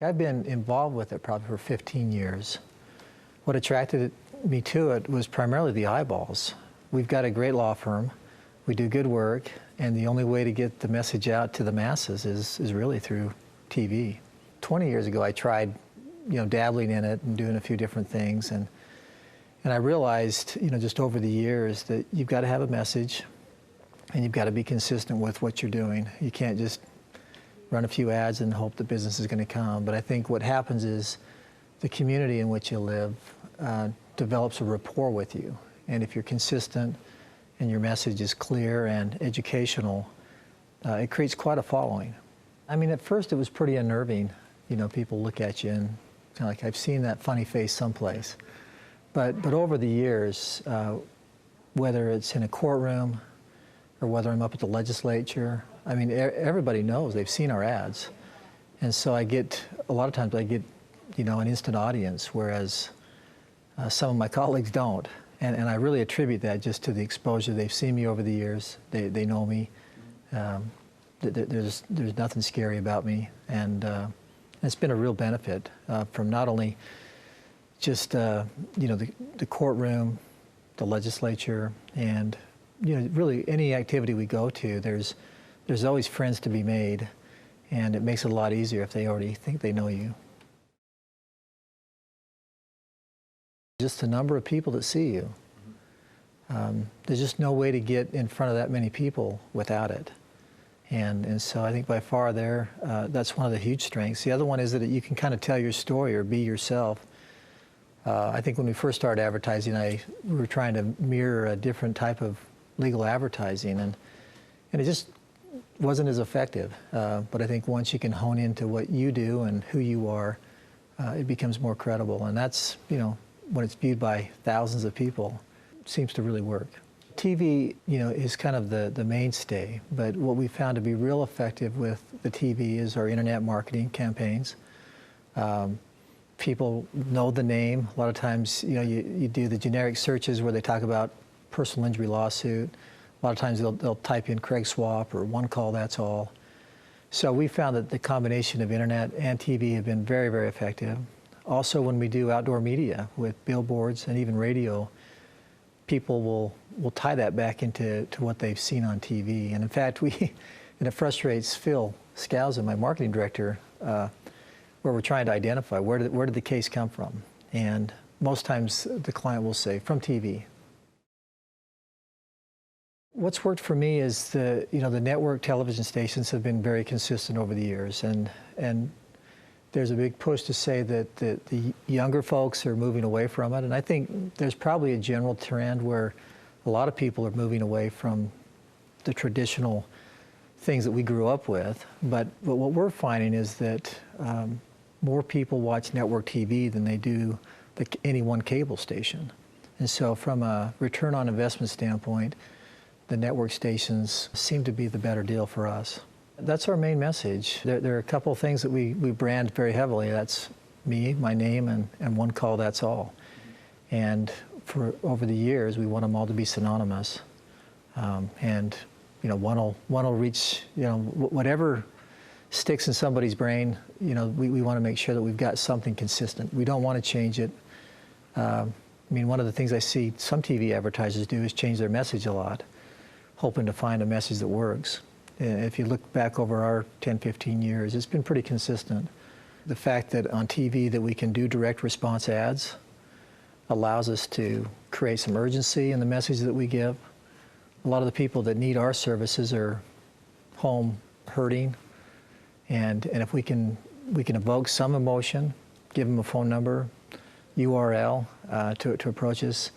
I've been involved with it probably for 15 years. What attracted me to it was primarily the eyeballs. We've got a great law firm, we do good work, and the only way to get the message out to the masses is really through TV. 20 years ago I tried, dabbling in it and doing a few different things, and I realized, just over the years that you've got to have a message and you've got to be consistent with what you're doing. You can't just run a few ads and hope the business is going to come. But I think what happens is the community in which you live develops a rapport with you. And if you're consistent and your message is clear and educational, it creates quite a following. I mean, at first it was pretty unnerving. People look at you and kind of like, I've seen that funny face someplace. But over the years, whether it's in a courtroom or whether I'm up at the legislature, I mean, everybody knows, they've seen our ads. And so a lot of times I get, an instant audience, whereas some of my colleagues don't. And I really attribute that just to the exposure. They've seen me over the years, they know me. There's nothing scary about me. And it's been a real benefit from not only just, the courtroom, the legislature, and, really any activity we go to, there's always friends to be made, and it makes it a lot easier if they already think they know you. Just the number of people that see you. There's just no way to get in front of that many people without it. And so I think by far that's one of the huge strengths. The other one is that you can kind of tell your story or be yourself. I think when we first started advertising, we were trying to mirror a different type of legal advertising, and it just wasn't as effective. But I think once you can hone into what you do and who you are, it becomes more credible. And that's, when it's viewed by thousands of people, it seems to really work. TV, is kind of the mainstay, but what we found to be real effective with the TV is our internet marketing campaigns. People know the name. A lot of times, you do the generic searches where they talk about personal injury lawsuit. A lot of times they'll type in Craig Swap or One Call, That's All. So we found that the combination of internet and TV have been very, very effective. Also, when we do outdoor media with billboards and even radio, people will tie that back into what they've seen on TV. And in fact, and it frustrates Phil Scousen, my marketing director, where we're trying to identify where did the case come from. And most times the client will say, from TV. What's worked for me is the network television stations have been very consistent over the years, and there's a big push to say that the younger folks are moving away from it, and I think there's probably a general trend where a lot of people are moving away from the traditional things that we grew up with, but what we're finding is that more people watch network TV than they do any one cable station. And so from a return on investment standpoint, the network stations seem to be the better deal for us. That's our main message. There are a couple of things that we brand very heavily. That's me, my name, and One Call, That's All. And over the years, we want them all to be synonymous. And one will reach, whatever sticks in somebody's brain, we want to make sure that we've got something consistent. We don't want to change it. One of the things I see some TV advertisers do is change their message a lot, hoping to find a message that works. If you look back over our 10, 15 years, it's been pretty consistent. The fact that on TV that we can do direct response ads allows us to create some urgency in the message that we give. A lot of the people that need our services are home hurting, and if we can evoke some emotion, give them a phone number, URL to approach us,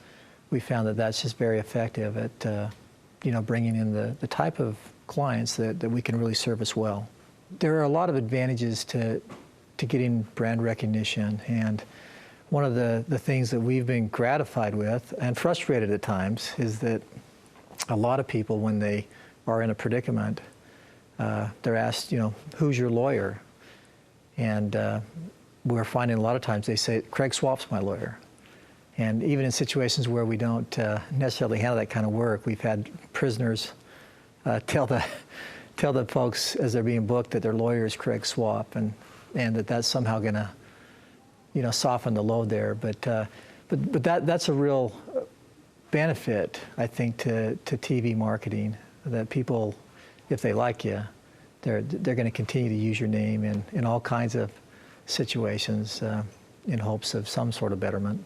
we found that that's just very effective at bringing in the type of clients that we can really service well. There are a lot of advantages to getting brand recognition, and one of the things that we've been gratified with and frustrated at times is that a lot of people, when they are in a predicament, they're asked, who's your lawyer? And we're finding a lot of times they say, Craig Swap's my lawyer. And even in situations where we don't necessarily handle that kind of work, we've had prisoners tell the folks as they're being booked that their lawyer is Craig Swap, and and that's somehow going to, soften the load there. But that's a real benefit, I think, to TV marketing, that people, if they like you, they're going to continue to use your name in all kinds of situations in hopes of some sort of betterment.